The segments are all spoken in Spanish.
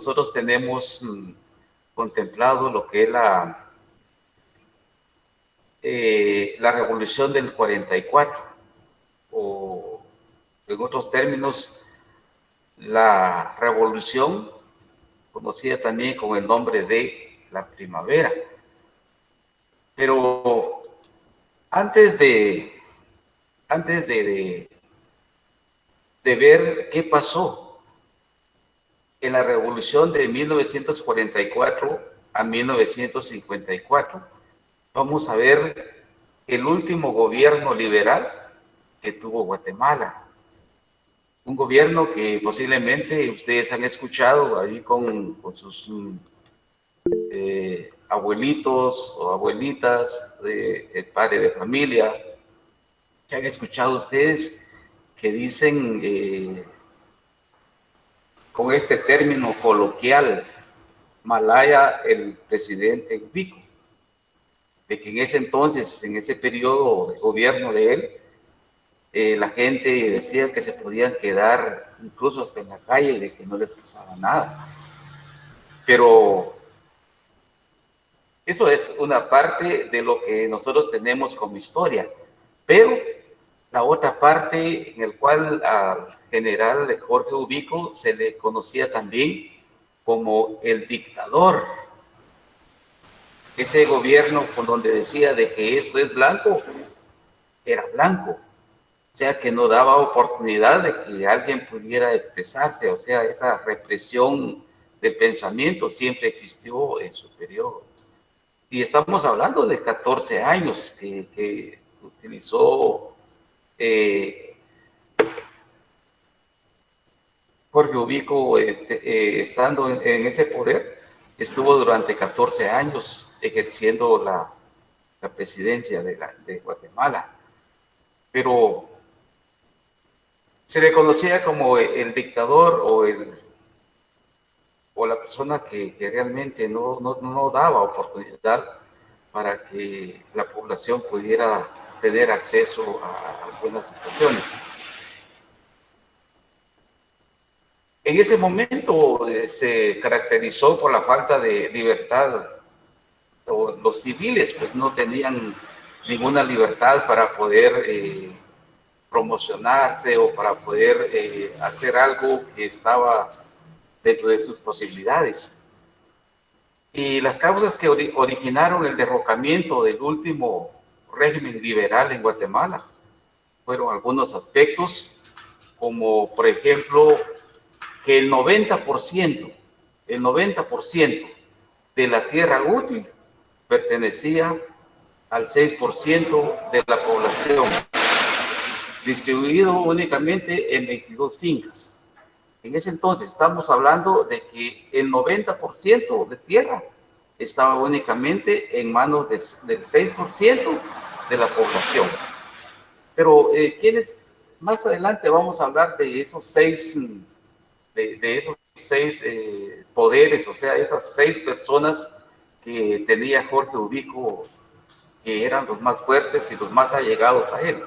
nosotros tenemos contemplado lo que es la revolución del 44, o en otros términos, la revolución conocida también con el nombre de la primavera. Pero antes de ver qué pasó en la revolución de 1944 a 1954, vamos a ver el último gobierno liberal que tuvo Guatemala. Un gobierno que posiblemente ustedes han escuchado ahí con sus abuelitos o abuelitas, el padre de familia, que han escuchado ustedes que dicen con este término coloquial, Malaya el presidente Ubico, de que en ese entonces, en ese periodo de gobierno de él, la gente decía que se podían quedar incluso hasta en la calle y de que no les pasaba nada. Pero eso es una parte de lo que nosotros tenemos como historia. Pero la otra parte en el cual al general Jorge Ubico se le conocía también como el dictador. Ese gobierno con donde decía de que esto es blanco, era blanco. O sea, que no daba oportunidad de que alguien pudiera expresarse. O sea, esa represión del pensamiento siempre existió en su periodo. Y estamos hablando de 14 años que utilizó Jorge Ubico estando en ese poder. Estuvo durante 14 años ejerciendo la presidencia de Guatemala. Pero se le conocía como el dictador o la persona que realmente no daba oportunidad para que la población pudiera tener acceso a buenas situaciones. En ese momento se caracterizó por la falta de libertad. Los civiles pues no tenían ninguna libertad para poder promocionarse o para poder hacer algo que estaba dentro de sus posibilidades. Y las causas que originaron el derrocamiento del último régimen liberal en Guatemala fueron algunos aspectos, como por ejemplo que el 90% de la tierra útil pertenecía al 6% de la población, distribuido únicamente en 22 fincas. En ese entonces estamos hablando de que el 90% de tierra estaba únicamente en manos del 6% de la población. Pero ¿quiénes? Más adelante vamos a hablar de esos seis poderes, o sea, esas 6 personas que tenía Jorge Ubico, que eran los más fuertes y los más allegados a él.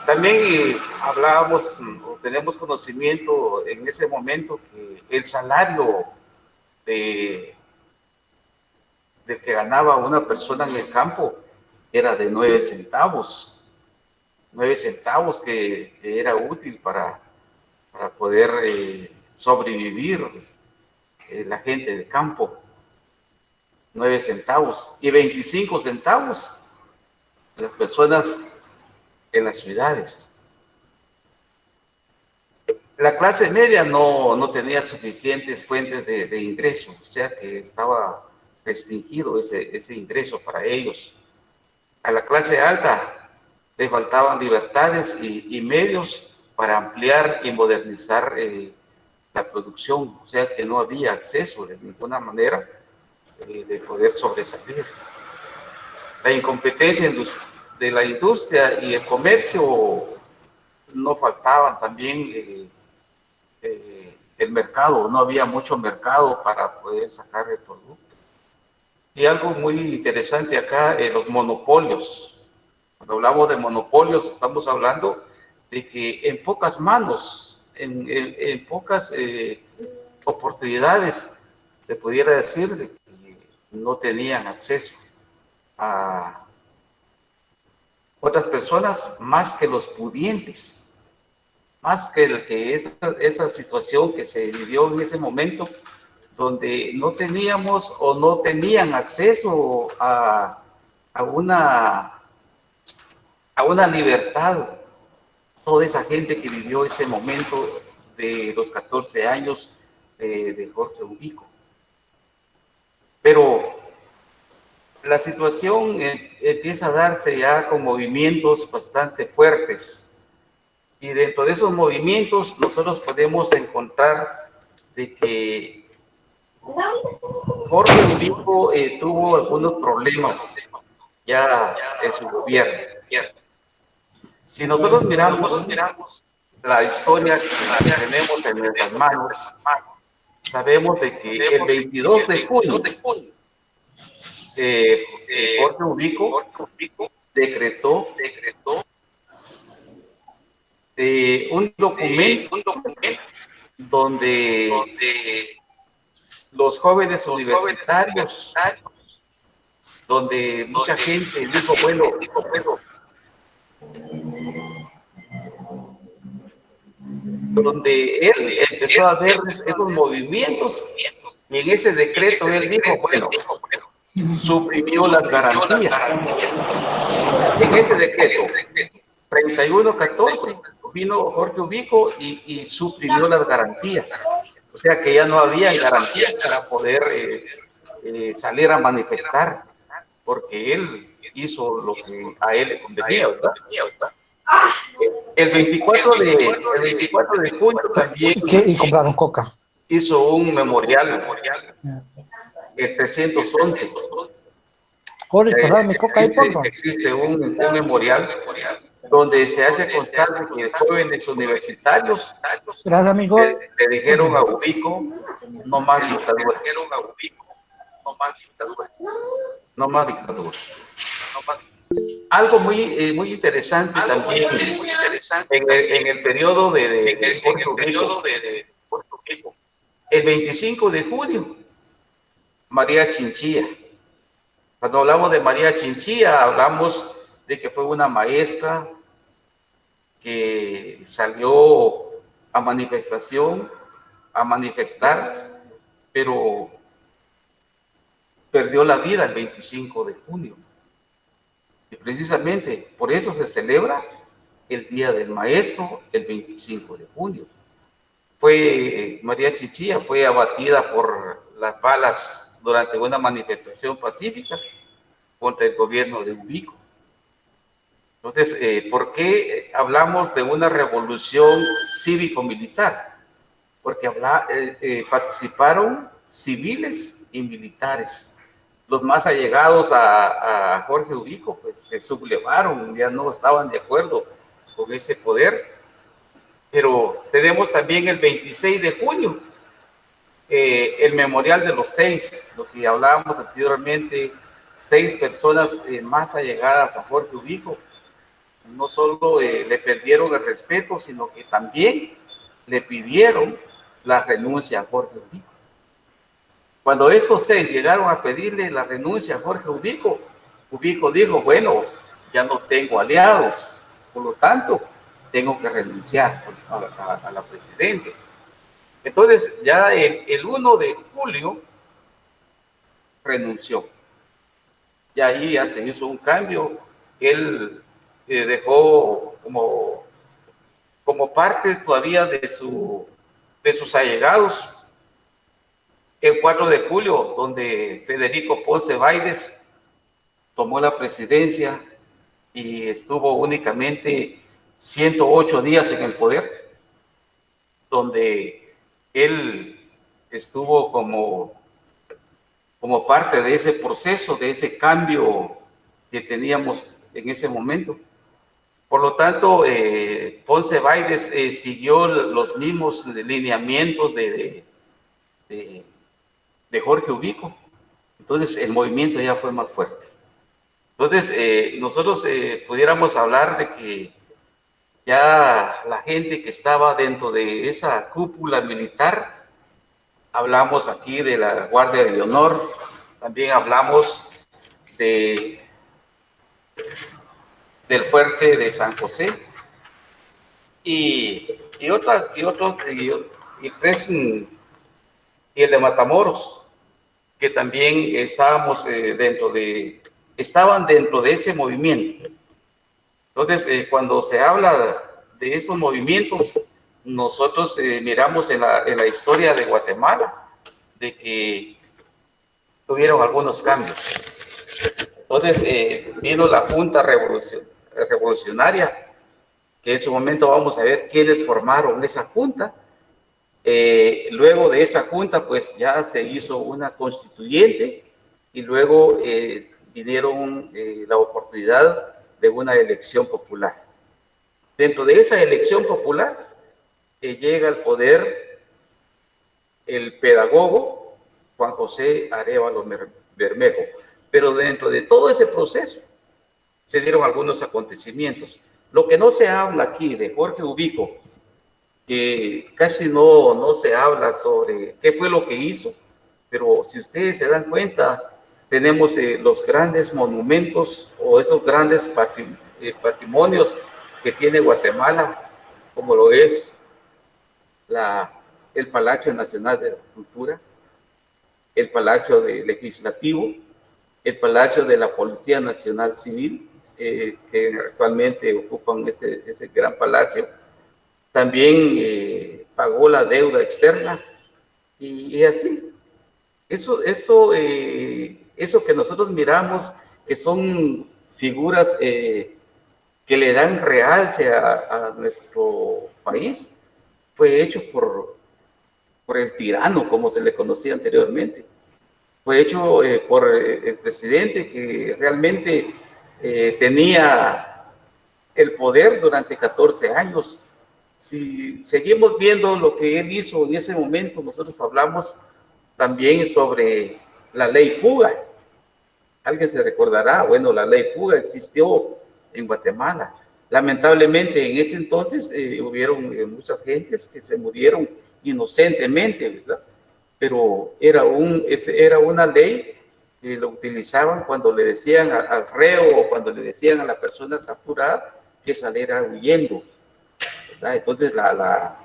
También hablábamos o tenemos conocimiento en ese momento que el salario del que ganaba una persona en el campo era de 9 centavos. 9 centavos que era útil para poder sobrevivir la gente de campo. 9 centavos y 25 centavos las personas en las ciudades. La clase media no tenía suficientes fuentes de ingreso, o sea que estaba restringido ese ingreso para ellos. A la clase alta le faltaban libertades y medios para ampliar y modernizar la producción, o sea que no había acceso de ninguna manera de poder sobresalir. La incompetencia de la industria y el comercio no faltaban también. El mercado, no había mucho mercado para poder sacar el producto. Y algo muy interesante acá, los monopolios. Cuando hablamos de monopolios, estamos hablando de que en pocas manos, en pocas oportunidades, se pudiera decir, de que no tenían acceso a otras personas más que los pudientes, más que, esa situación que se vivió en ese momento, donde no teníamos o no tenían acceso a una libertad. Toda esa gente que vivió ese momento de los 14 años de Jorge Ubico. Pero la situación empieza a darse ya con movimientos bastante fuertes. Y dentro de esos movimientos nosotros podemos encontrar de que Jorge Ubico tuvo algunos problemas ya en su gobierno. Si nosotros miramos la historia que tenemos en nuestras manos, sabemos de que el 22 de junio Jorge Ubico decretó un documento donde los jóvenes universitarios, donde mucha gente dijo, bueno, donde él empezó a ver esos movimientos, y en ese decreto él dijo, bueno, suprimió las garantías. En ese decreto 3114 vino Jorge Ubico y suprimió las garantías. O sea que ya no había garantías para poder salir a manifestar, porque él hizo lo que a él le convenía, ¿verdad? El 24 de junio también y compraron coca. Hizo un memorial, el 311. Existe un memorial donde se hace constar que jóvenes universitarios le dijeron a Ubico, no más dictadura. No más dictadura. Algo muy interesante también en el periodo de Jorge Ubico. El 25 de junio, María Chinchilla. Cuando hablamos de María Chinchilla, hablamos de que fue una maestra que salió a manifestar, pero perdió la vida el 25 de junio. Y precisamente por eso se celebra el Día del Maestro el 25 de junio. María Chinchilla fue abatida por las balas durante una manifestación pacífica contra el gobierno de Ubico. Entonces, ¿por qué hablamos de una revolución cívico-militar? Porque participaron civiles y militares. Los más allegados a Jorge Ubico, pues se sublevaron, ya no estaban de acuerdo con ese poder. Pero tenemos también el 26 de junio, el memorial de los 6, lo que hablábamos anteriormente, 6 personas más allegadas a Jorge Ubico. No solo le perdieron el respeto, sino que también le pidieron la renuncia a Jorge Ubico. Cuando estos 6 llegaron a pedirle la renuncia a Jorge Ubico, Ubico dijo, bueno, ya no tengo aliados, por lo tanto, tengo que renunciar a la presidencia. Entonces, ya el 1 de julio renunció. Y ahí ya se hizo un cambio. Él dejó como parte todavía de sus allegados el 4 de julio, donde Federico Ponce Báides tomó la presidencia y estuvo únicamente 108 días en el poder, donde él estuvo como parte de ese proceso, de ese cambio que teníamos en ese momento. Por lo tanto, Ponce Báides siguió los mismos lineamientos de Jorge Ubico. Entonces, el movimiento ya fue más fuerte. Entonces, nosotros pudiéramos hablar de que ya la gente que estaba dentro de esa cúpula militar hablamos aquí de la Guardia de Honor, también hablamos del fuerte de San José y otros, y el de Matamoros, que también estaban dentro de ese movimiento. Entonces, cuando se habla de estos movimientos, nosotros miramos en la historia de Guatemala de que tuvieron algunos cambios. Entonces, vino la Junta Revolucionaria, que en su momento vamos a ver quiénes formaron esa junta. Luego de esa junta, pues ya se hizo una constituyente y luego vinieron la oportunidad de una elección popular. Dentro de esa elección popular llega al poder el pedagogo Juan José Arévalo Bermejo, pero dentro de todo ese proceso se dieron algunos acontecimientos. Lo que no se habla aquí de Jorge Ubico, que casi no se habla sobre qué fue lo que hizo, pero si ustedes se dan cuenta, tenemos los grandes monumentos o esos grandes patrimonios que tiene Guatemala, como lo es el Palacio Nacional de la Cultura, el Palacio Legislativo, el Palacio de la Policía Nacional Civil, que actualmente ocupan ese gran palacio. También pagó la deuda externa y así. Eso que nosotros miramos, que son figuras que le dan realce a nuestro país, fue hecho por el tirano, como se le conocía anteriormente. Fue hecho por el presidente que realmente tenía el poder durante 14 años. Si seguimos viendo lo que él hizo en ese momento, nosotros hablamos también sobre la ley Fuga. Alguien se recordará, bueno, la ley Fuga existió en Guatemala. Lamentablemente en ese entonces hubieron muchas gentes que se murieron inocentemente, ¿verdad? Pero era una ley que lo utilizaban cuando le decían al reo o cuando le decían a la persona capturada que saliera huyendo, ¿verdad? Entonces la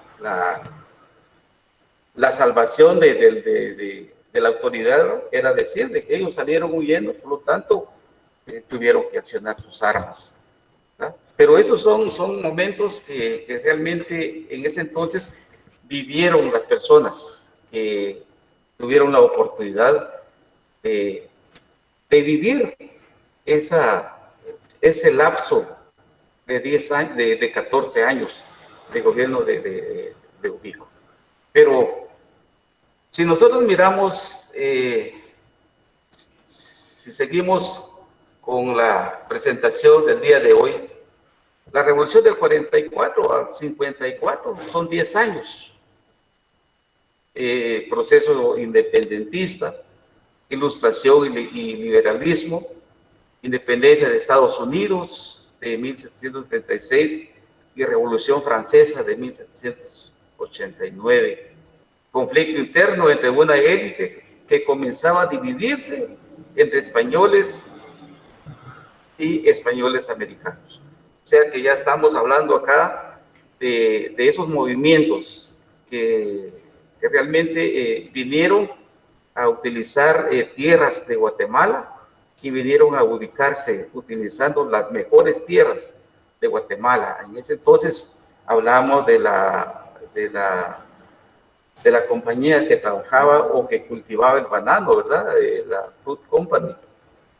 salvación de la autoridad era decir de que ellos salieron huyendo, por lo tanto tuvieron que accionar sus armas, ¿verdad? Pero esos son momentos que realmente en ese entonces vivieron las personas que tuvieron la oportunidad de vivir ese lapso de 10 años, de 14 años de gobierno de Ubico. Pero si nosotros miramos, si seguimos con la presentación del día de hoy, la revolución del 44 al 54 son 10 años. Proceso independentista, ilustración y liberalismo, independencia de Estados Unidos de 1776 y Revolución Francesa de 1789. Conflicto interno entre una élite que comenzaba a dividirse entre españoles y españoles americanos. O sea que ya estamos hablando acá de esos movimientos que realmente vinieron a utilizar tierras de Guatemala y vinieron a ubicarse utilizando las mejores tierras de Guatemala. En ese entonces hablamos de la compañía que trabajaba o que cultivaba el banano, ¿verdad? La Fruit Company,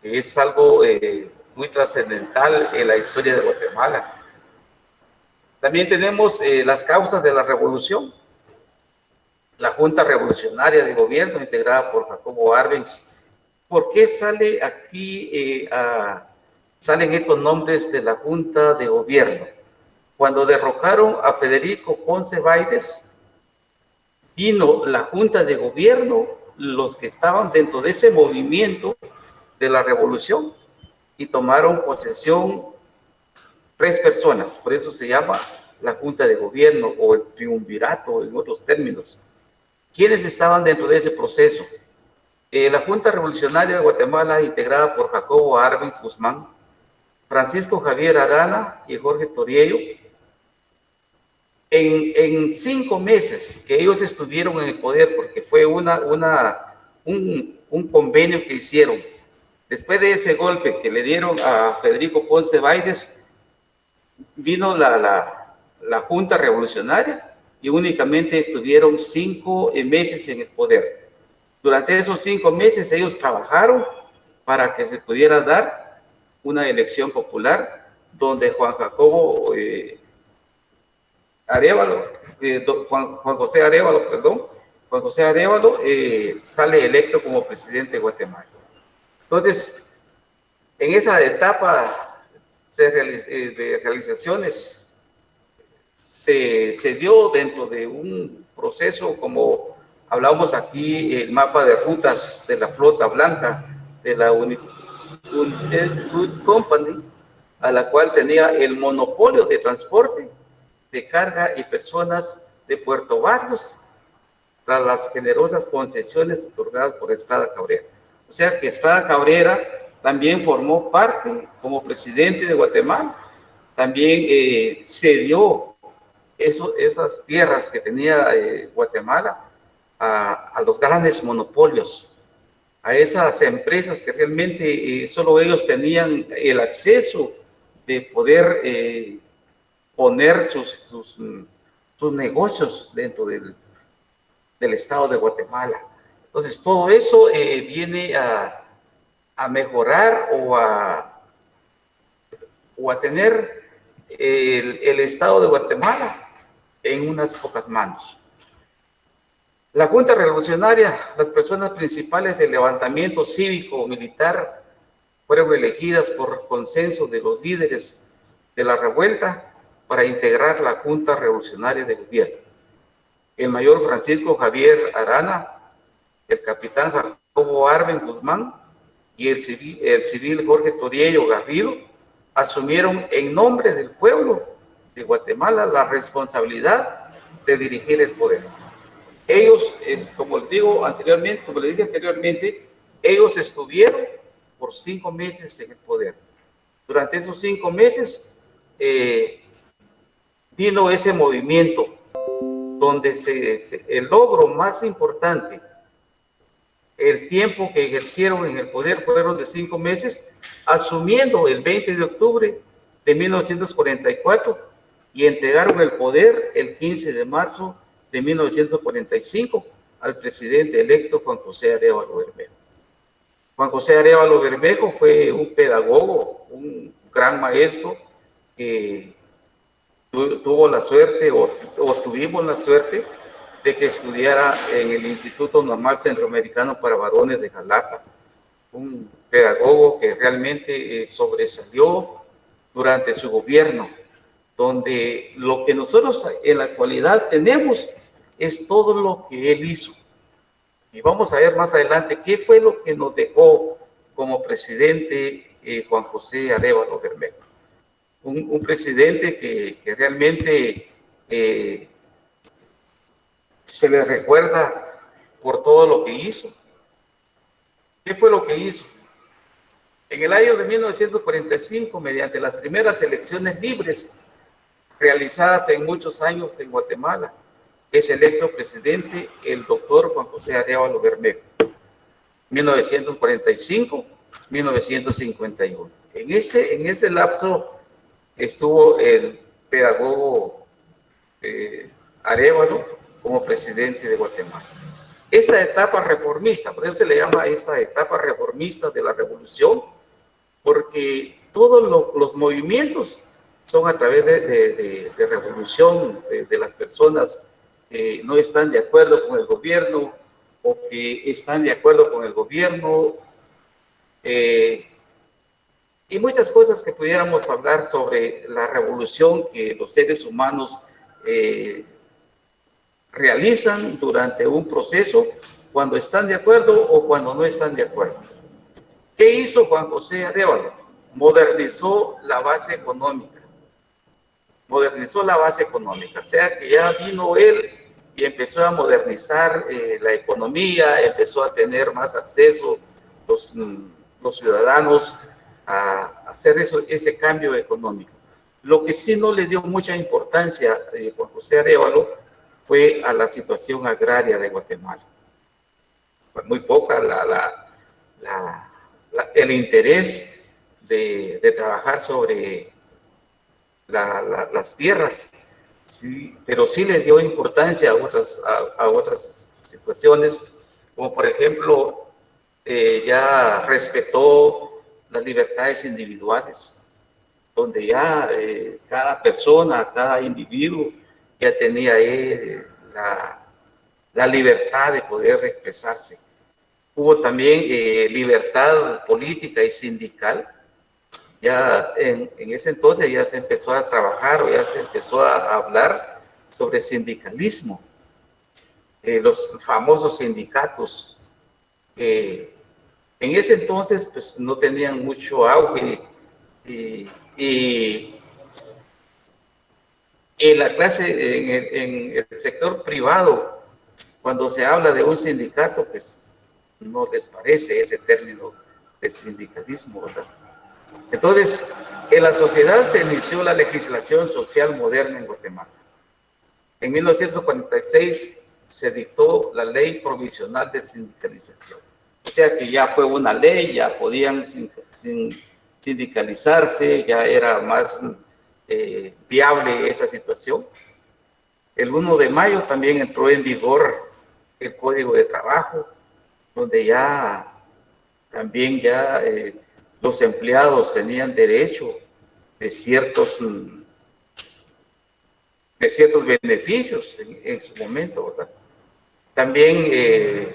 que es algo muy trascendental en la historia de Guatemala. También tenemos las causas de la revolución. La Junta Revolucionaria de Gobierno, integrada por Jacobo Arbenz. ¿Por qué sale aquí, salen estos nombres de la Junta de Gobierno? Cuando derrocaron a Federico Ponce Báidez, vino la Junta de Gobierno, los que estaban dentro de ese movimiento de la revolución, y tomaron posesión 3 personas. Por eso se llama la Junta de Gobierno o el triunvirato en otros términos. ¿Quiénes estaban dentro de ese proceso? La Junta Revolucionaria de Guatemala, integrada por Jacobo Arbenz Guzmán, Francisco Javier Arana y Jorge Toriello. En 5 meses que ellos estuvieron en el poder, porque fue un convenio que hicieron, después de ese golpe que le dieron a Federico Ponce Báidez, vino la Junta Revolucionaria y únicamente estuvieron 5 meses en el poder. Durante esos 5 meses ellos trabajaron para que se pudiera dar una elección popular donde Juan Jacobo Arévalo, Juan José Arévalo sale electo como presidente de Guatemala. Entonces, en esa etapa de realizaciones se dio dentro de un proceso, como hablamos aquí, el mapa de rutas de la flota blanca de la United Fruit Company, a la cual tenía el monopolio de transporte de carga y personas de Puerto Barrios, tras las generosas concesiones otorgadas por Estrada Cabrera. O sea que Estrada Cabrera también formó parte como presidente de Guatemala, también cedió esas tierras que tenía Guatemala a los grandes monopolios, a esas empresas que realmente solo ellos tenían el acceso de poder poner sus negocios dentro del estado de Guatemala. Entonces, todo eso viene a mejorar o a tener el estado de Guatemala en unas pocas manos. La Junta Revolucionaria, las personas principales del levantamiento cívico-militar fueron elegidas por consenso de los líderes de la revuelta para integrar la Junta Revolucionaria de Gobierno. El mayor Francisco Javier Arana, el capitán Jacobo Arbenz Guzmán y el civil Jorge Toriello Garrido asumieron en nombre del pueblo de Guatemala la responsabilidad de dirigir el poder. Ellos, como les dije anteriormente, ellos estuvieron por 5 meses en el poder. Durante esos 5 meses vino ese movimiento donde el logro más importante, el tiempo que ejercieron en el poder fueron de 5 meses, asumiendo el 20 de octubre de 1944 y entregaron el poder el 15 de marzo de 1945 al presidente electo Juan José Arévalo Bermejo. Juan José Arévalo Bermejo fue un pedagogo, un gran maestro que tuvo la suerte o tuvimos la suerte de que estudiara en el Instituto Normal Centroamericano para Varones de Jalapa, un pedagogo que realmente sobresalió durante su gobierno, donde lo que nosotros en la actualidad tenemos es todo lo que él hizo. Y vamos a ver más adelante qué fue lo que nos dejó como presidente Juan José Arévalo Bermejo. Un presidente que realmente se le recuerda por todo lo que hizo. ¿Qué fue lo que hizo? En el año de 1945, mediante las primeras elecciones libres realizadas en muchos años en Guatemala, es electo presidente el doctor Juan José Arévalo Bermejo, 1945-1951. En ese lapso estuvo el pedagogo Arévalo como presidente de Guatemala. Esta etapa reformista, por eso se le llama esta etapa reformista de la revolución, porque todos los movimientos son a través de revolución de las personas que no están de acuerdo con el gobierno o que están de acuerdo con el gobierno, y muchas cosas que pudiéramos hablar sobre la revolución que los seres humanos realizan durante un proceso cuando están de acuerdo o cuando no están de acuerdo. ¿Qué hizo Juan José Arévalo? Modernizó la base económica. O sea que ya vino él y empezó a modernizar la economía, empezó a tener más acceso los ciudadanos a hacer ese cambio económico. Lo que sí no le dio mucha importancia Juan José Arévalo fue a la situación agraria de Guatemala. Pues muy poca el interés de trabajar sobre las tierras, sí, pero sí le dio importancia a otras situaciones, como por ejemplo, ya respetó las libertades individuales, donde ya cada persona, cada individuo ya tenía la libertad de poder expresarse. Hubo también libertad política y sindical. Ya en ese entonces ya se empezó a trabajar o ya se empezó a hablar sobre sindicalismo. Los famosos sindicatos en ese entonces pues no tenían mucho auge y en la clase, en el sector privado, cuando se habla de un sindicato, pues no les parece ese término de sindicalismo, ¿verdad? Entonces, en la sociedad se inició la legislación social moderna en Guatemala. En 1946 se dictó la Ley Provisional de Sindicalización. O sea que ya fue una ley, ya podían sindicalizarse, ya era más viable esa situación. El 1 de mayo también entró en vigor el Código de Trabajo, donde ya también los empleados tenían derecho de ciertos beneficios en su momento, ¿verdad? También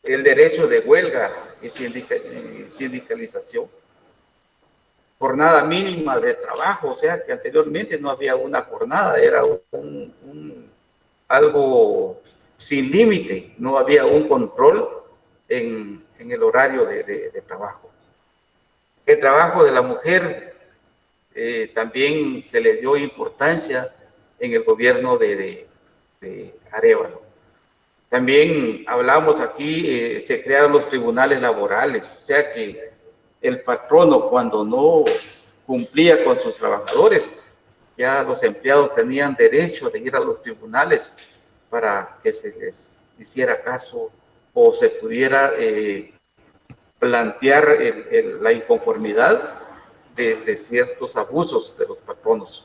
el derecho de huelga y sindicalización, jornada mínima de trabajo, o sea que anteriormente no había una jornada, era algo sin límite, no había un control en el horario de trabajo. El trabajo de la mujer también se le dio importancia en el gobierno de Arévalo. También hablamos aquí, se crearon los tribunales laborales, o sea que el patrono cuando no cumplía con sus trabajadores, ya los empleados tenían derecho de ir a los tribunales para que se les hiciera caso o se pudiera plantear la inconformidad de ciertos abusos de los patronos.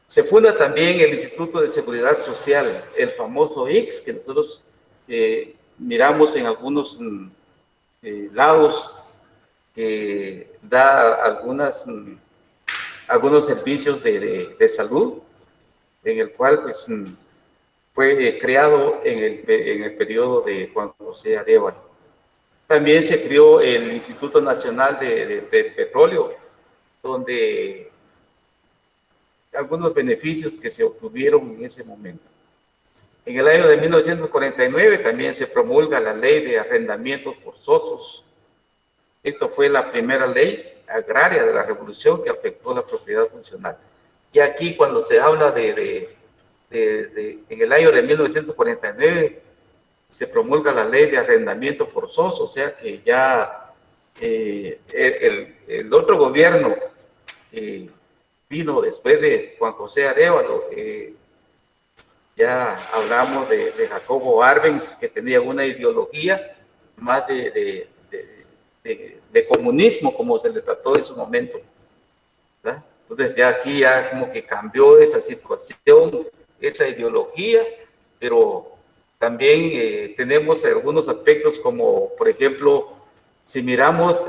Se funda también el Instituto de Seguridad Social, el famoso IX, que nosotros miramos en algunos lados, que da algunos servicios de salud, en el cual pues, fue creado en el periodo de Juan José Arévalo. También se creó el Instituto Nacional de Petróleo, donde algunos beneficios que se obtuvieron en ese momento. En el año de 1949 también se promulga la Ley de Arrendamientos Forzosos. Esto fue la primera ley agraria de la Revolución que afectó la propiedad funcional. Y aquí cuando se habla en el año de 1949 se promulga la Ley de Arrendamiento Forzoso, o sea que ya el otro gobierno que vino después de Juan José Arévalo, ya hablamos de Jacobo Arbenz, que tenía una ideología más de comunismo, como se le trató en su momento, ¿verdad? Entonces ya aquí ya como que cambió esa situación, esa ideología, pero también tenemos algunos aspectos como, por ejemplo, si miramos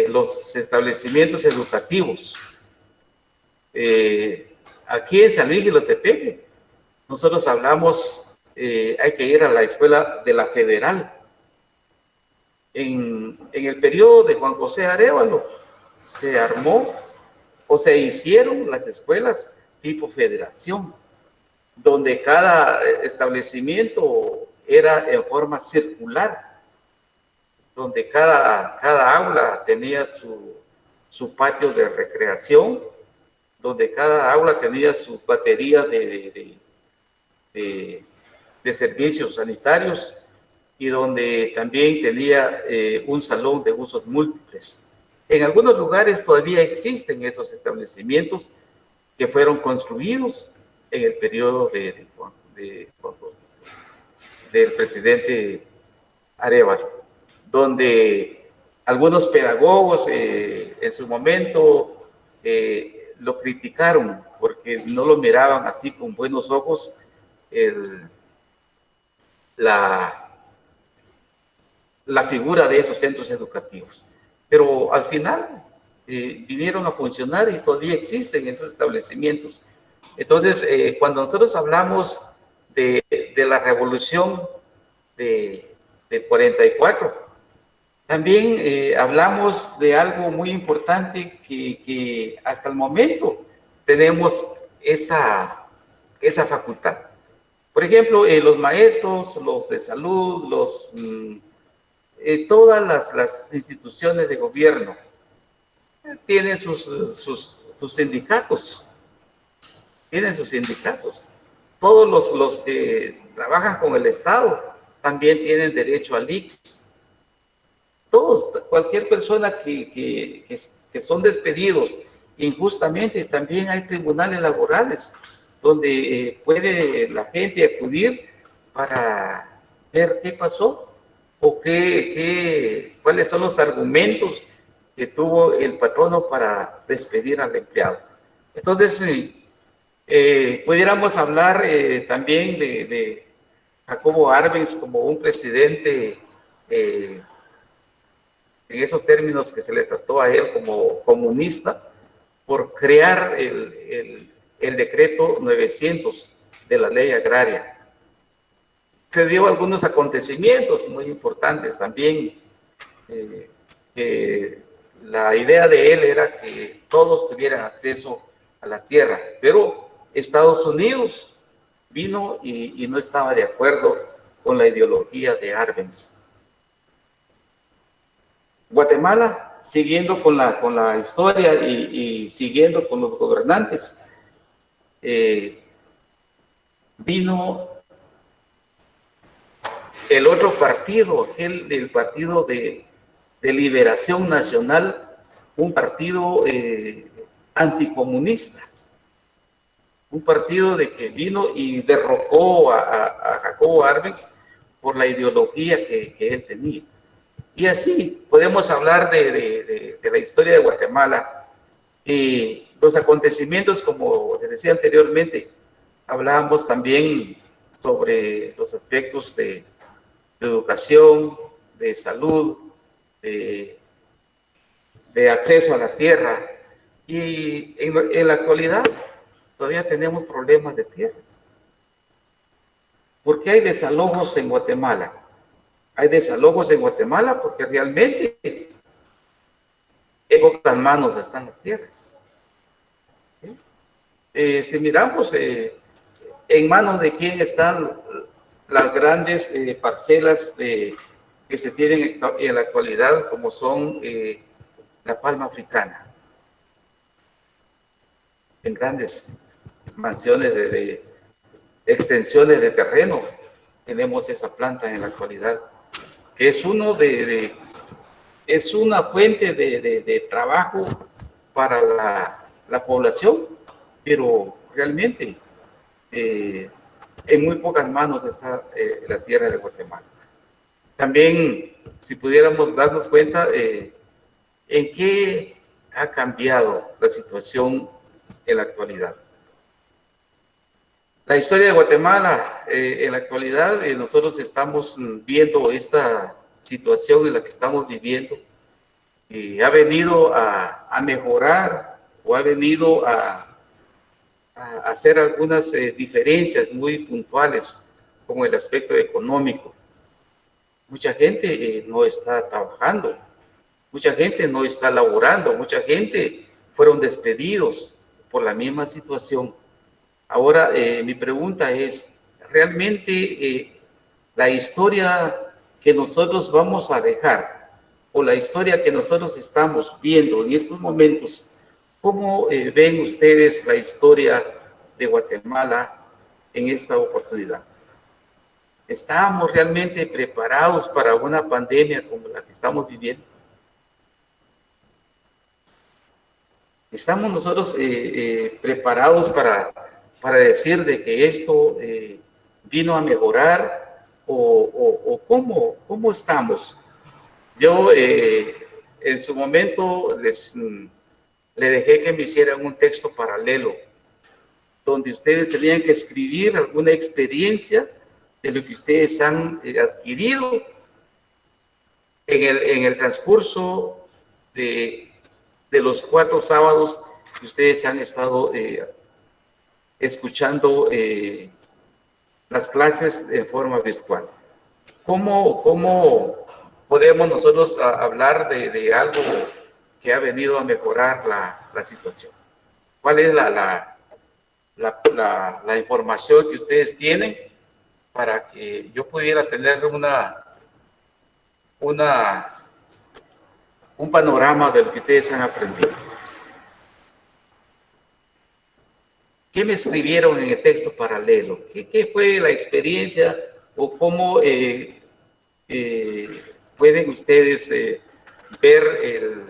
los establecimientos educativos, aquí en San Luis Jilotepeque, nosotros hablamos, hay que ir a la escuela de la Federal. En el periodo de Juan José Arévalo se armó o se hicieron las escuelas tipo federación, donde cada establecimiento era en forma circular, donde cada aula tenía su patio de recreación, donde cada aula tenía su batería de de servicios sanitarios y donde también tenía un salón de usos múltiples. En algunos lugares todavía existen esos establecimientos que fueron construidos en el periodo del presidente Arévalo, donde algunos pedagogos en su momento lo criticaron porque no lo miraban así con buenos ojos la figura de esos centros educativos. Pero al final vinieron a funcionar y todavía existen esos establecimientos. Entonces, cuando nosotros hablamos de la revolución del 44, también hablamos de algo muy importante que hasta el momento tenemos esa facultad. Por ejemplo, los maestros, los de salud, todas las instituciones de gobierno tienen sus sindicatos. Tienen sus sindicatos. Todos los que trabajan con el Estado también tienen derecho al IX. Todos, cualquier persona que son despedidos injustamente, también hay tribunales laborales donde puede la gente acudir para ver qué pasó o cuáles son los argumentos que tuvo el patrono para despedir al empleado. Entonces, pudiéramos hablar también de Jacobo Arbenz como un presidente en esos términos que se le trató a él como comunista, por crear el decreto 900 de la ley agraria. Se dio algunos acontecimientos muy importantes también. La idea de él era que todos tuvieran acceso a la tierra, pero Estados Unidos vino y no estaba de acuerdo con la ideología de Arbenz. Guatemala, siguiendo con la historia y siguiendo con los gobernantes, vino el otro partido, el partido de Liberación Nacional, un partido anticomunista, un partido de que vino y derrocó a Jacobo Arbenz por la ideología que él tenía. Y así podemos hablar de la historia de Guatemala. Y los acontecimientos, como les decía anteriormente, hablábamos también sobre los aspectos de educación, de salud, de acceso a la tierra. Y en la actualidad todavía tenemos problemas de tierras. ¿Por qué hay desalojos en Guatemala? Hay desalojos en Guatemala porque realmente en pocas manos están las tierras. Si miramos en manos de quién están las grandes parcelas que se tienen en la actualidad, como son la palma africana, en grandes mansiones de extensiones de terreno, tenemos esa planta en la actualidad, que es es una fuente de trabajo para la población, pero realmente en muy pocas manos está la tierra de Guatemala. También, si pudiéramos darnos cuenta en qué ha cambiado la situación en la actualidad. La historia de Guatemala, en la actualidad, nosotros estamos viendo esta situación en la que estamos viviendo, y ha venido a mejorar o ha venido a hacer algunas diferencias muy puntuales, como el aspecto económico. Mucha gente no está trabajando, mucha gente no está laborando, mucha gente fueron despedidos por la misma situación. Ahora, mi pregunta es, ¿realmente la historia que nosotros vamos a dejar o la historia que nosotros estamos viendo en estos momentos, cómo ven ustedes la historia de Guatemala en esta oportunidad? ¿Estábamos realmente preparados para una pandemia como la que estamos viviendo? ¿Estamos nosotros preparados para decir de que esto vino a mejorar o cómo estamos? Yo en su momento le dejé que me hicieran un texto paralelo donde ustedes tenían que escribir alguna experiencia de lo que ustedes han adquirido en el transcurso de los 4 sábados que ustedes han estado escuchando las clases en forma virtual. ¿Cómo podemos nosotros hablar de algo que ha venido a mejorar la situación? ¿Cuál es la información que ustedes tienen para que yo pudiera tener un panorama de lo que ustedes han aprendido? ¿Qué me escribieron en el texto paralelo? ¿Qué fue la experiencia o cómo pueden ustedes ver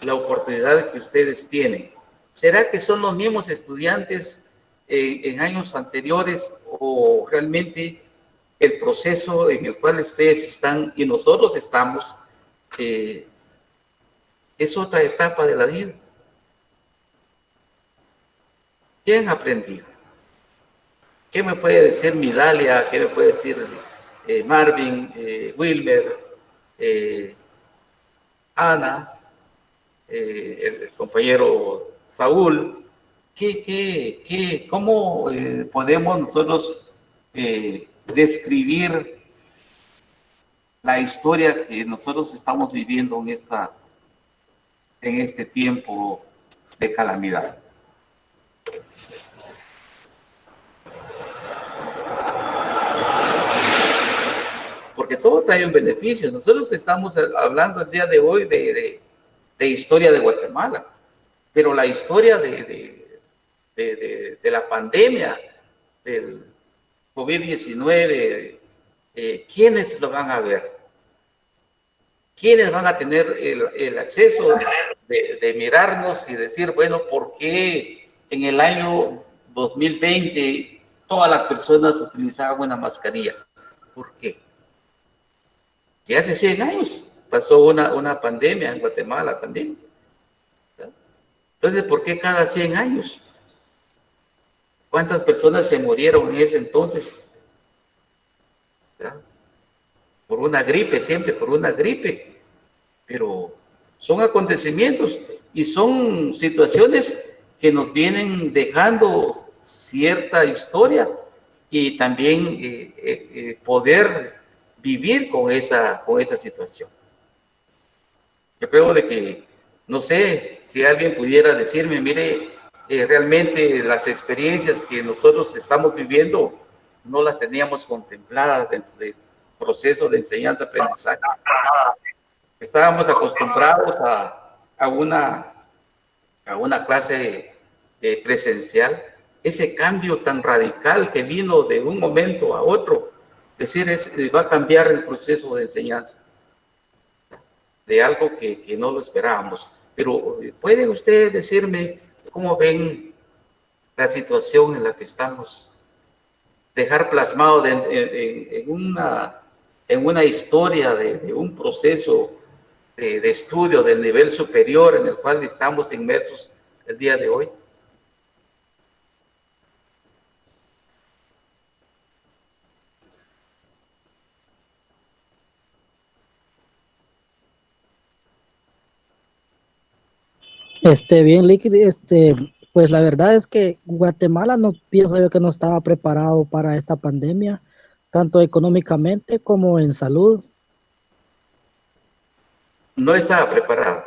la oportunidad que ustedes tienen? ¿Será que son los mismos estudiantes en años anteriores o realmente el proceso en el cual ustedes están y nosotros estamos es otra etapa de la vida? ¿Qué han aprendido? ¿Qué me puede decir Midalia? ¿Qué me puede decir Marvin, Wilmer, Ana, el compañero Saúl? ¿Cómo podemos nosotros describir la historia que nosotros estamos viviendo en este tiempo de calamidad? Porque todo trae un beneficio. Nosotros estamos hablando el día de hoy de historia de Guatemala, pero la historia de la pandemia, del COVID-19, ¿quiénes lo van a ver? ¿Quiénes van a tener el acceso de mirarnos y decir, bueno, ¿por qué en el año 2020 todas las personas utilizaban una mascarilla? ¿Por qué? Que hace 100 años pasó una pandemia en Guatemala también. Entonces, ¿por qué cada 100 años? ¿Cuántas personas se murieron en ese entonces? ¿Verdad? Por una gripe, siempre por una gripe. Pero son acontecimientos y son situaciones que nos vienen dejando cierta historia y también poder vivir con esa situación. Yo creo de que, no sé, si alguien pudiera decirme, mire, realmente las experiencias que nosotros estamos viviendo no las teníamos contempladas dentro del proceso de enseñanza-aprendizaje. Estábamos acostumbrados a una clase presencial. Ese cambio tan radical que vino de un momento a otro, es decir, va a cambiar el proceso de enseñanza de algo que no lo esperábamos. Pero ¿pueden ustedes decirme cómo ven la situación en la que estamos? Dejar plasmado en una historia de un proceso de estudio del nivel superior en el cual estamos inmersos el día de hoy. Bien, Liquid, pues la verdad es que Guatemala no pienso yo que no estaba preparado para esta pandemia, tanto económicamente como en salud. No estaba preparado.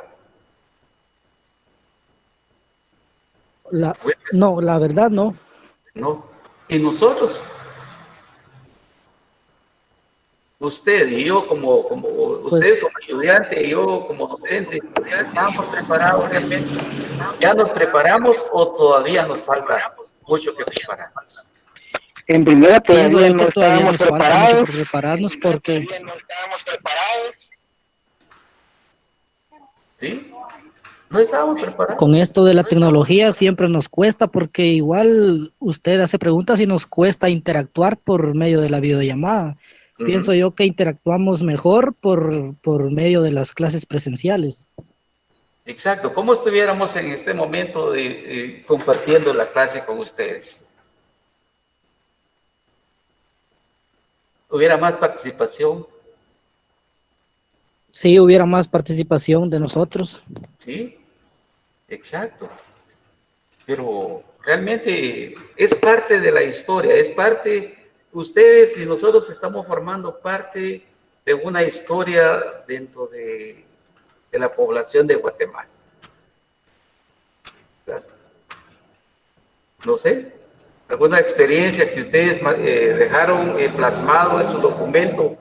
No, la verdad no. No. Y nosotros, usted y yo usted como estudiante y yo como docente, ¿estamos preparados realmente? ¿Ya nos preparamos o todavía nos falta mucho que prepararnos? En primera Pienso todavía yo que no todavía estábamos nos falta mucho preparados. por prepararnos porque ¿Sí? No estábamos con preparados. esto de la tecnología siempre nos cuesta porque igual usted hace preguntas y nos cuesta interactuar por medio de la videollamada. Pienso Ujú. yo que interactuamos mejor por medio de las clases presenciales. Exacto. ¿Cómo estuviéramos en este momento compartiendo la clase con ustedes? ¿Hubiera más participación? Sí, hubiera más participación de nosotros. Sí, exacto. Pero realmente es parte de la historia, es parte, ustedes y nosotros estamos formando parte de una historia dentro de la población de Guatemala. ¿Verdad? No sé, alguna experiencia que ustedes dejaron plasmado en su documento,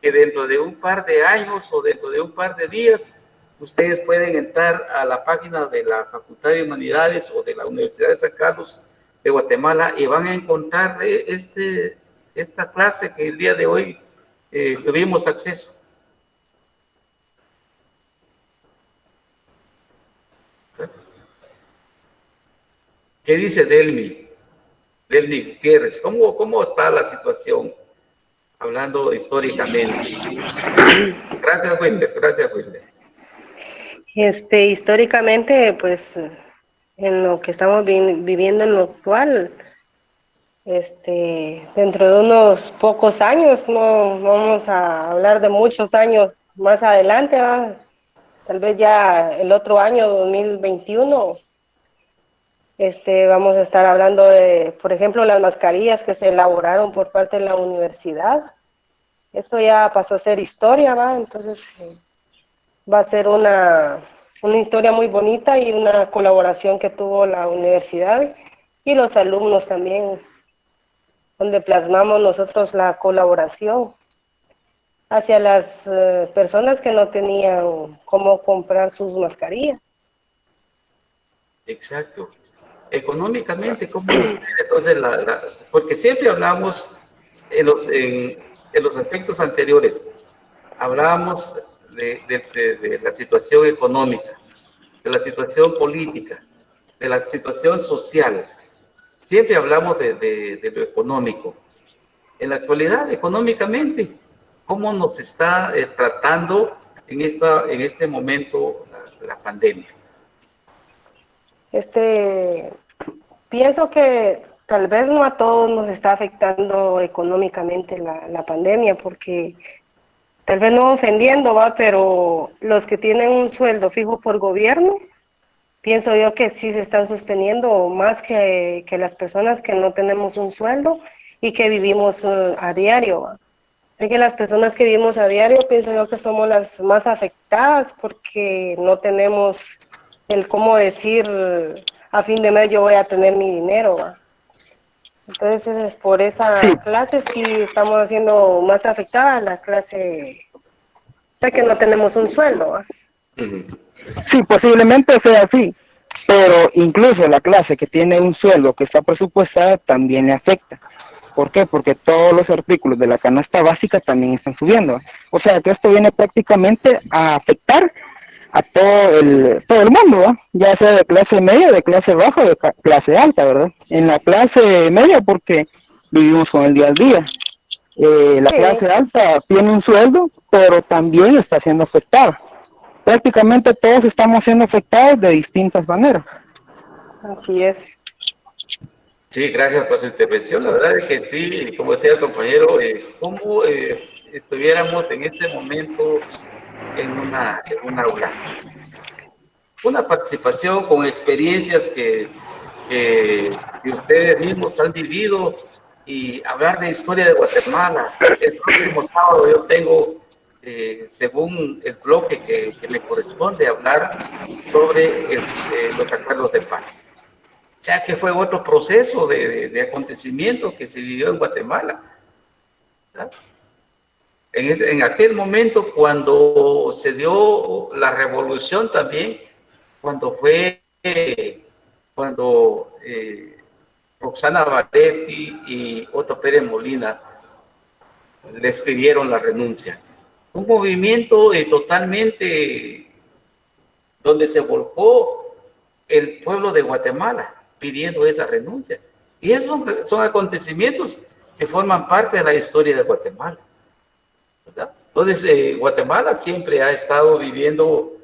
que dentro de un par de años o dentro de un par de días, ustedes pueden entrar a la página de la Facultad de Humanidades o de la Universidad de San Carlos de Guatemala y van a encontrar esta clase que el día de hoy tuvimos acceso. ¿Qué dice Delmi? Delmi Gutiérrez, ¿cómo está la situación? Hablando históricamente. Gracias, Wilder. Gracias, Wilder. Históricamente, pues, en lo que estamos viviendo en lo actual, dentro de unos pocos años, no vamos a hablar de muchos años más adelante, ¿verdad? Tal vez ya el otro año, 2021, vamos a estar hablando de, por ejemplo, las mascarillas que se elaboraron por parte de la universidad. Eso ya pasó a ser historia, ¿va? Entonces, va a ser una historia muy bonita y una colaboración que tuvo la universidad y los alumnos también, donde plasmamos nosotros la colaboración hacia las personas que no tenían cómo comprar sus mascarillas. Exacto. Económicamente, ¿cómo está? Entonces, porque siempre hablamos en los aspectos anteriores, hablábamos de la situación económica, de la situación política, de la situación social. Siempre hablamos de lo económico. En la actualidad, económicamente, ¿cómo nos está tratando en este momento la pandemia? Pienso que tal vez no a todos nos está afectando económicamente la pandemia, porque tal vez no ofendiendo, va, pero los que tienen un sueldo fijo por gobierno, pienso yo que sí se están sosteniendo más que las personas que no tenemos un sueldo y que vivimos a diario, ¿va? Así que las personas que vivimos a diario, pienso yo que somos las más afectadas porque no tenemos el cómo decir a fin de mes yo voy a tener mi dinero, ¿va? Entonces, por Sí, esa clase sí estamos haciendo más afectada la clase de que no tenemos un sueldo, ¿va? Ujú. sí, posiblemente sea así, pero incluso la clase que tiene un sueldo que está presupuestada también le afecta. ¿Por qué? Porque todos los artículos de la canasta básica también están subiendo. O sea que esto viene prácticamente a afectar a todo el mundo, ¿va? Ya sea de clase media, de clase baja o de clase alta, ¿verdad? En la clase media porque vivimos con el día al día. La Sí, clase alta tiene un sueldo, pero también está siendo afectada. Prácticamente todos estamos siendo afectados de distintas maneras. así es. Sí, gracias por su intervención. La verdad es que sí, como decía el compañero, cómo estuviéramos en este momento en un aula. Una participación con experiencias que ustedes mismos han vivido y hablar de historia de Guatemala. El próximo sábado yo tengo, según el bloque que me corresponde, hablar sobre los acuerdos de paz. Ya que fue otro proceso de acontecimiento que se vivió en Guatemala. ¿Verdad? En aquel momento, cuando se dio la revolución también, cuando fue, cuando Roxana Valdetti y Otto Pérez Molina les pidieron la renuncia. Un movimiento totalmente donde se volcó el pueblo de Guatemala pidiendo esa renuncia. Y esos son acontecimientos que forman parte de la historia de Guatemala, ¿verdad? Entonces, Guatemala siempre ha estado viviendo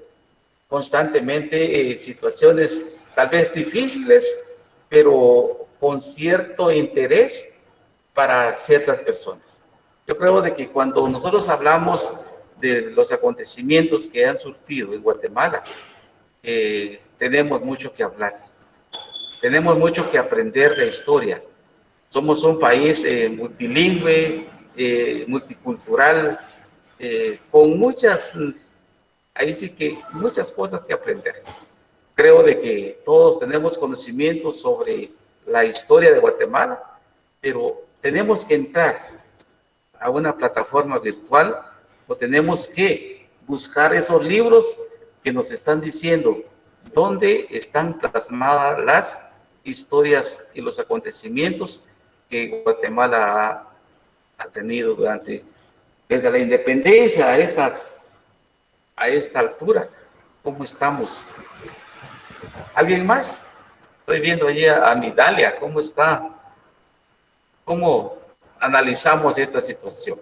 constantemente situaciones tal vez difíciles, pero con cierto interés para ciertas personas. Yo creo de que cuando nosotros hablamos de los acontecimientos que han surgido en Guatemala, tenemos mucho que hablar, tenemos mucho que aprender de historia. Somos un país multilingüe, multicultural, con muchas, ahí sí que muchas cosas que aprender. Creo de que todos tenemos conocimiento sobre la historia de Guatemala, pero tenemos que entrar a una plataforma virtual o tenemos que buscar esos libros que nos están diciendo dónde están plasmadas las historias y los acontecimientos que Guatemala ha tenido desde la independencia a esta altura. ¿Cómo estamos? ¿Alguien más? Estoy viendo allí a Midalia, ¿cómo está? ¿Cómo analizamos esta situación?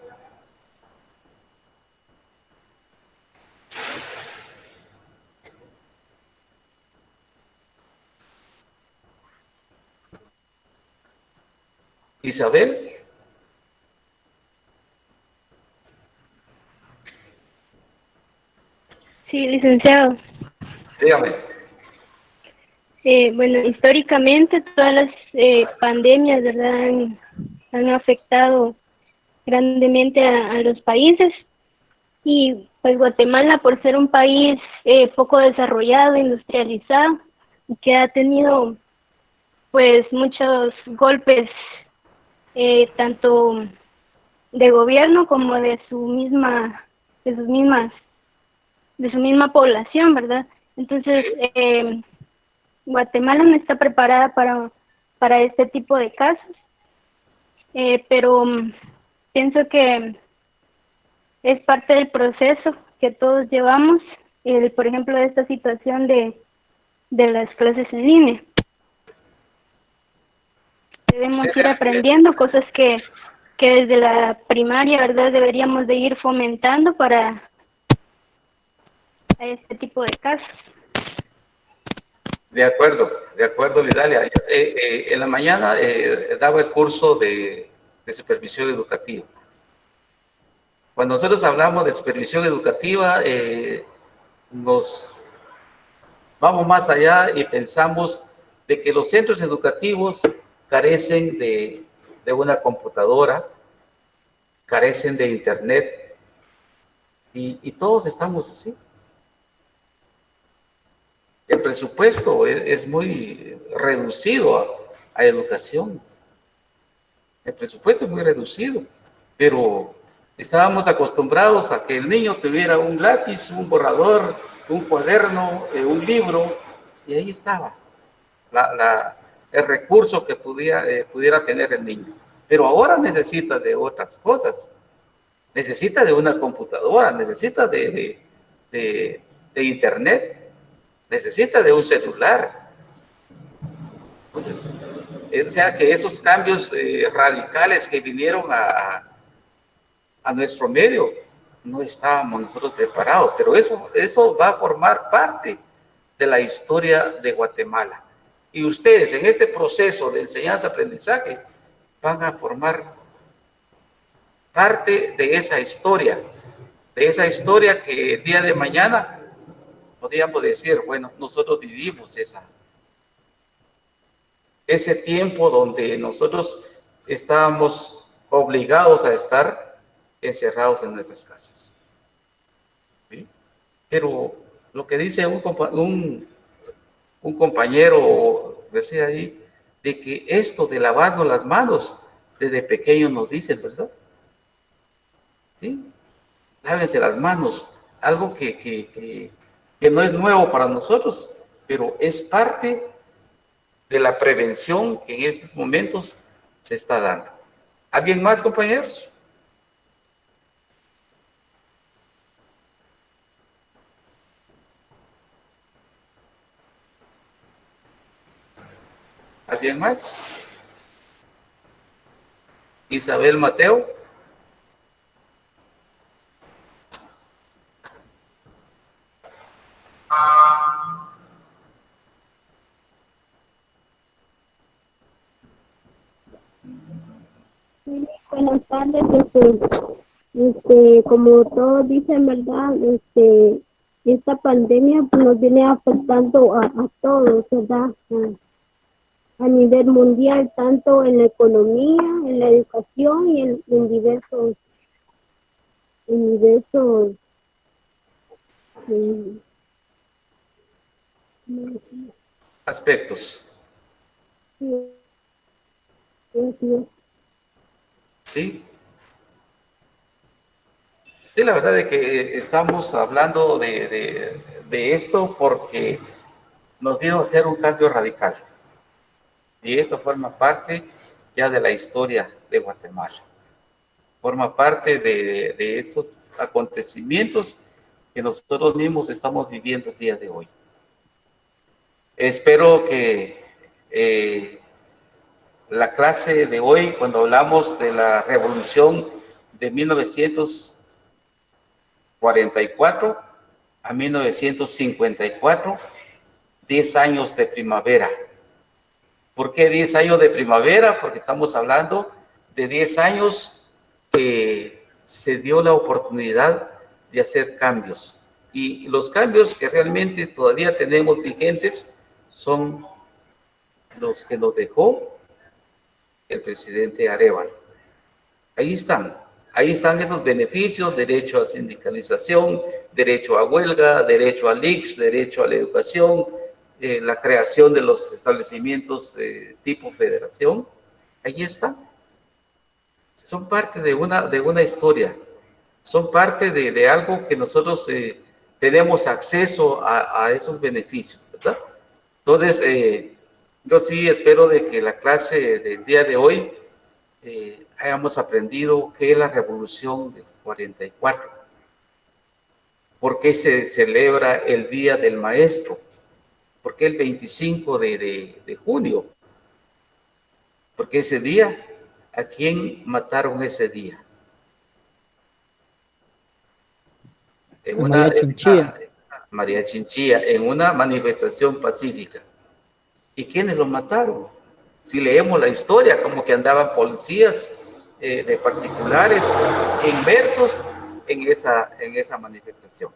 Isabel. Sí, licenciado. Dígame. Bueno, históricamente todas las pandemias, ¿verdad?, han afectado grandemente a los países, y pues Guatemala, por ser un país poco desarrollado, industrializado, que ha tenido pues muchos golpes, tanto de gobierno como de su misma población, ¿verdad? Entonces, Guatemala no está preparada para este tipo de casos, pero pienso que es parte del proceso que todos llevamos, por ejemplo, esta situación de las clases en línea. Debemos ir aprendiendo cosas que desde la primaria, ¿verdad?, deberíamos de ir fomentando para este tipo de casos. De acuerdo, Vidalia. En la mañana daba el curso de supervisión educativa. Cuando nosotros hablamos de supervisión educativa, nos vamos más allá y pensamos de que los centros educativos carecen de una computadora, carecen de internet, y todos estamos así. El presupuesto es muy reducido a educación. El presupuesto es muy reducido, pero estábamos acostumbrados a que el niño tuviera un lápiz, un borrador, un cuaderno, un libro, y ahí estaba el recurso que pudiera tener el niño. Pero ahora necesita de otras cosas. Necesita de una computadora, necesita de internet, necesita de un celular. Entonces, o sea que esos cambios radicales que vinieron a nuestro medio, no estábamos nosotros preparados, pero eso va a formar parte de la historia de Guatemala. Y ustedes en este proceso de enseñanza-aprendizaje van a formar parte de esa historia que el día de mañana podríamos decir, bueno, nosotros vivimos ese tiempo donde nosotros estábamos obligados a estar encerrados en nuestras casas. ¿Sí? Pero lo que dice un compañero, decía ahí, de que esto de lavarnos las manos, desde pequeños nos dicen, ¿verdad? ¿Sí? Lávense las manos, algo que no es nuevo para nosotros, pero es parte de la prevención que en estos momentos se está dando. ¿Alguien más, compañeros? ¿Alguien más? Isabel Mateo. Sí, buenas tardes, como todos dicen, ¿verdad? Esta pandemia pues, nos viene afectando a todos, ¿verdad? A nivel mundial, tanto en la economía, en la educación y en diversos eh, Aspectos. sí, así es. ¿Sí? Sí, la verdad es que estamos hablando de esto porque nos dio a hacer un cambio radical. Y esto forma parte ya de la historia de Guatemala. Forma parte de esos acontecimientos que nosotros mismos estamos viviendo el día de hoy. Espero que la clase de hoy, cuando hablamos de la revolución de 1944 a 1954, 10 años de primavera. ¿Por qué 10 años de primavera? Porque estamos hablando de 10 años que se dio la oportunidad de hacer cambios. Y los cambios que realmente todavía tenemos vigentes son los que nos dejó el presidente Arevalo. Ahí están esos beneficios: derecho a sindicalización, derecho a huelga, derecho al IX, derecho a la educación, la creación de los establecimientos tipo federación. Ahí están. Son parte de una historia, son parte de algo que nosotros tenemos acceso a esos beneficios, ¿verdad? Entonces, yo sí espero de que la clase del día de hoy hayamos aprendido qué es la revolución del 44, por qué se celebra el Día del Maestro, por qué el 25 de junio, porque ese día, ¿a quién mataron ese día? María Chinchilla. María Chinchilla, en una manifestación pacífica. ¿Y quiénes lo mataron? Si leemos la historia, como que andaban policías de particulares inmersos en esa manifestación.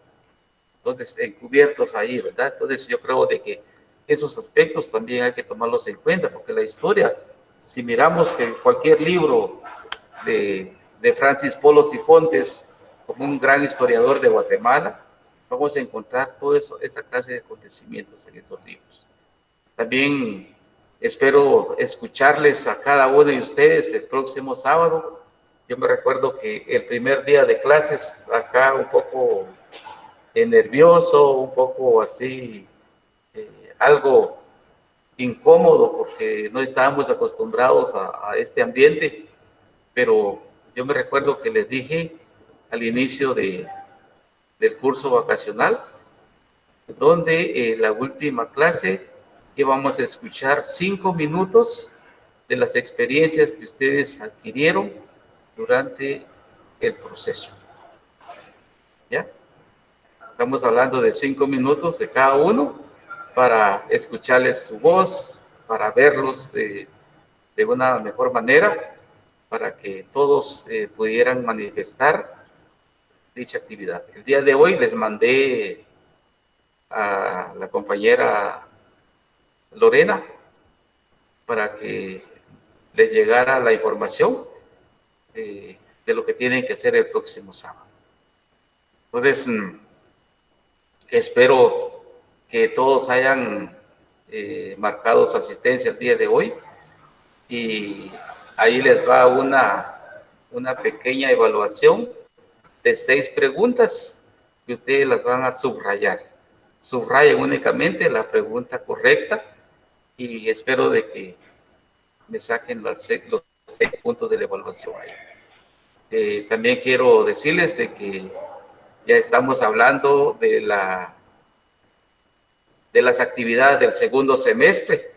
Entonces, encubiertos ahí, ¿verdad? Entonces, yo creo de que esos aspectos también hay que tomarlos en cuenta, porque la historia, si miramos en cualquier libro de Francis Polos y Fontes, como un gran historiador de Guatemala, vamos a encontrar toda esa clase de acontecimientos en esos libros. También espero escucharles a cada uno de ustedes el próximo sábado. Yo me recuerdo que el primer día de clases, acá un poco nervioso, un poco así, algo incómodo, porque no estábamos acostumbrados a este ambiente, pero yo me recuerdo que les dije al inicio del curso vacacional, donde la última clase que vamos a escuchar 5 minutos de las experiencias que ustedes adquirieron durante el proceso. ¿Ya? Estamos hablando de 5 minutos de cada uno para escucharles su voz, para verlos de una mejor manera, para que todos pudieran manifestar dicha actividad. El día de hoy les mandé a la compañera Lorena para que les llegara la información de lo que tienen que hacer el próximo sábado. Entonces, espero que todos hayan marcado su asistencia el día de hoy, y ahí les va una pequeña evaluación de 6 preguntas que ustedes las van a subrayar. Subrayen únicamente la pregunta correcta y espero de que me saquen los 6 puntos de la evaluación ahí. También quiero decirles de que ya estamos hablando de las actividades del segundo semestre.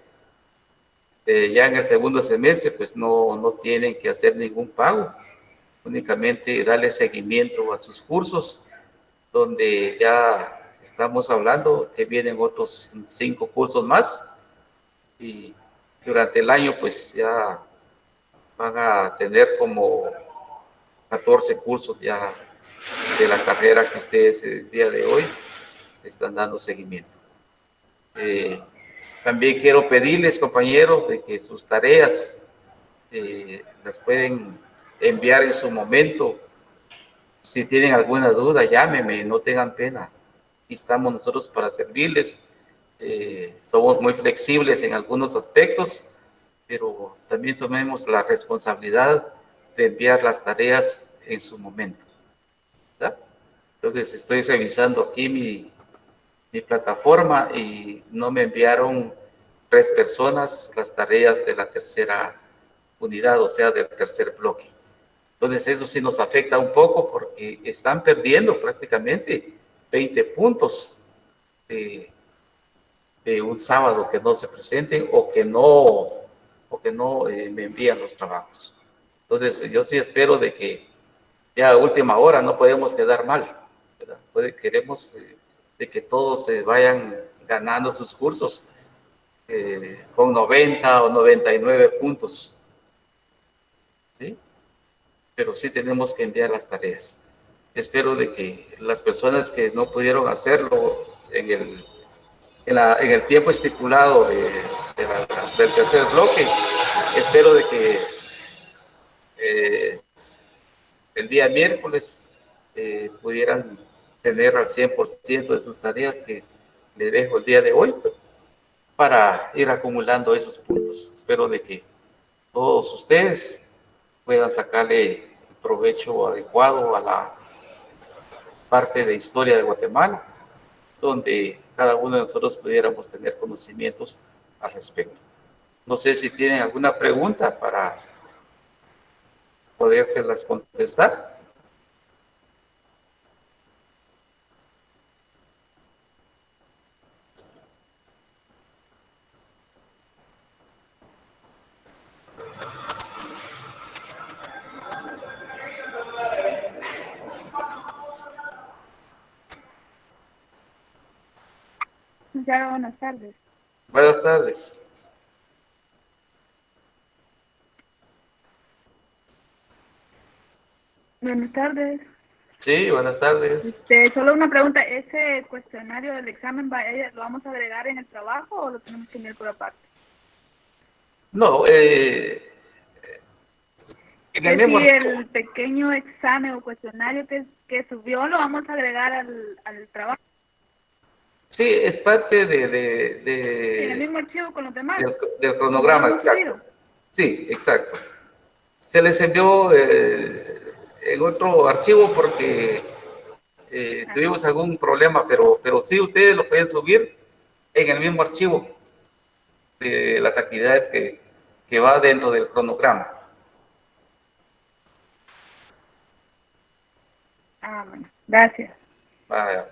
Ya en el segundo semestre, pues no tienen que hacer ningún pago, únicamente darle seguimiento a sus cursos, donde ya estamos hablando que vienen otros 5 cursos más, y durante el año, pues ya van a tener como 14 cursos ya de la carrera que ustedes el día de hoy están dando seguimiento. También quiero pedirles, compañeros, de que sus tareas las pueden enviar en su momento. Si tienen alguna duda, llámenme, no tengan pena. Aquí estamos nosotros para servirles. Somos muy flexibles en algunos aspectos, pero también tomemos la responsabilidad de enviar las tareas en su momento, ¿verdad? Entonces estoy revisando aquí mi plataforma y no me enviaron 3 personas las tareas de la tercera unidad, o sea, del tercer bloque. Entonces eso sí nos afecta un poco porque están perdiendo prácticamente 20 puntos de un sábado que no se presenten o que no me envían los trabajos. Entonces yo sí espero de que ya a última hora no podemos quedar mal, ¿verdad? Queremos de que todos se vayan ganando sus cursos con 90 o 99 puntos, ¿sí? Pero sí tenemos que enviar las tareas. Espero de que las personas que no pudieron hacerlo en el tiempo estipulado del tercer bloque, espero de que el día miércoles pudieran tener al 100% de sus tareas que le dejo el día de hoy para ir acumulando esos puntos. Espero de que todos ustedes puedan sacarle provecho adecuado a la parte de historia de Guatemala, donde cada uno de nosotros pudiéramos tener conocimientos al respecto. No sé si tienen alguna pregunta para podérselas contestar. Ya, buenas tardes. Buenas tardes. Buenas tardes. Sí, buenas tardes. Solo una pregunta, ¿ese cuestionario del examen lo vamos a agregar en el trabajo o lo tenemos que enviar por aparte? No, en el Que mismo si archivo. el pequeño examen o cuestionario que subió lo vamos a agregar al trabajo. Sí, es parte En el mismo archivo con los demás. del Como lo cronograma, hemos exacto. subido. Sí, exacto. Se les envió en otro archivo porque tuvimos algún problema, pero sí ustedes lo pueden subir en el mismo archivo de las actividades que va dentro del cronograma. Ah, bueno, gracias. Vaya.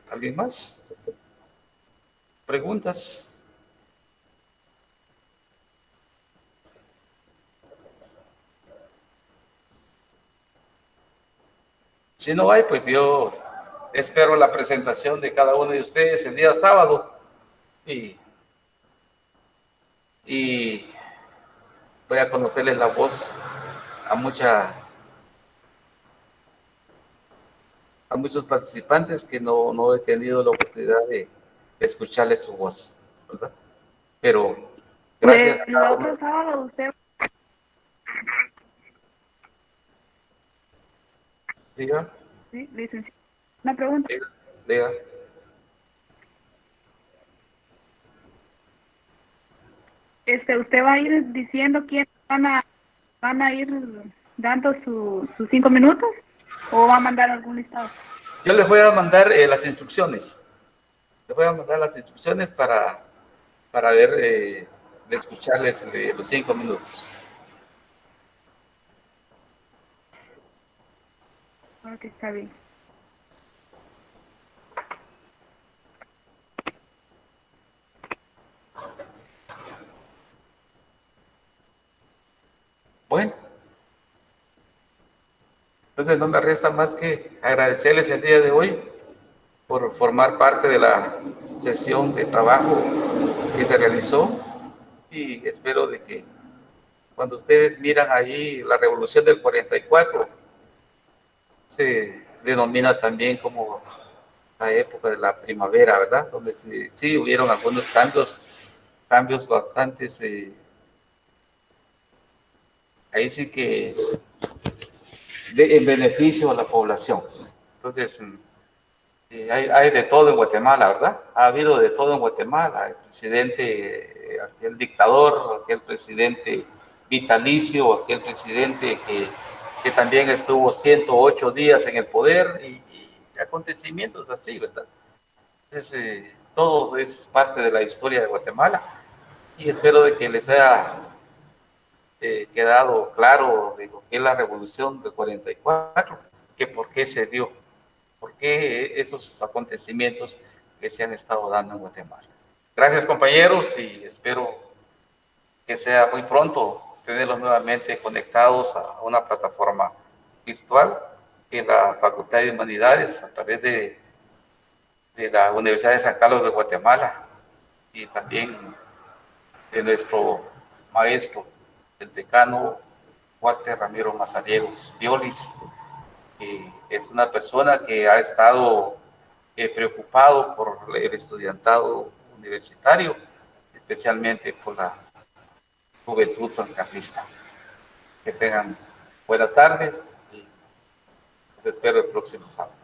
¿Alguien más? ¿Preguntas? Si no hay, pues yo espero la presentación de cada uno de ustedes el día sábado y voy a conocerles la voz a muchos participantes que no he tenido la oportunidad de escucharles su voz, ¿verdad? Pero gracias a El cada uno. otro sábado usted... Diga, Sí, licenciado. Una pregunta. diga. Usted va a ir diciendo quién van a ir dando sus 5 minutos. ¿O va a mandar algún listado? Yo les voy a mandar las instrucciones. Les voy a mandar las instrucciones para ver, de escucharles los 5 minutos. Ok, está bien. Bueno, entonces no me resta más que agradecerles el día de hoy por formar parte de la sesión de trabajo que se realizó y espero de que cuando ustedes miran ahí la revolución del 44, se denomina también como la época de la primavera, ¿verdad? Donde sí hubieron algunos cambios bastantes, ahí sí que en beneficio a la población. Entonces, hay de todo en Guatemala, ¿verdad? Ha habido de todo en Guatemala. El presidente, aquel dictador, aquel presidente vitalicio, aquel presidente que también estuvo 108 días en el poder y acontecimientos así, ¿verdad? Entonces, todo es parte de la historia de Guatemala y espero de que les haya quedado claro de lo que es la revolución del 44, que por qué se dio, por qué esos acontecimientos que se han estado dando en Guatemala. Gracias, compañeros, y espero que sea muy pronto tenerlos nuevamente conectados a una plataforma virtual en la Facultad de Humanidades a través de la Universidad de San Carlos de Guatemala y también de nuestro maestro, el decano Walter Ramiro Mazariegos Violis, que es una persona que ha estado preocupado por el estudiantado universitario, especialmente por la juventud sancarlista. Que tengan buena tarde y los espero el próximo sábado.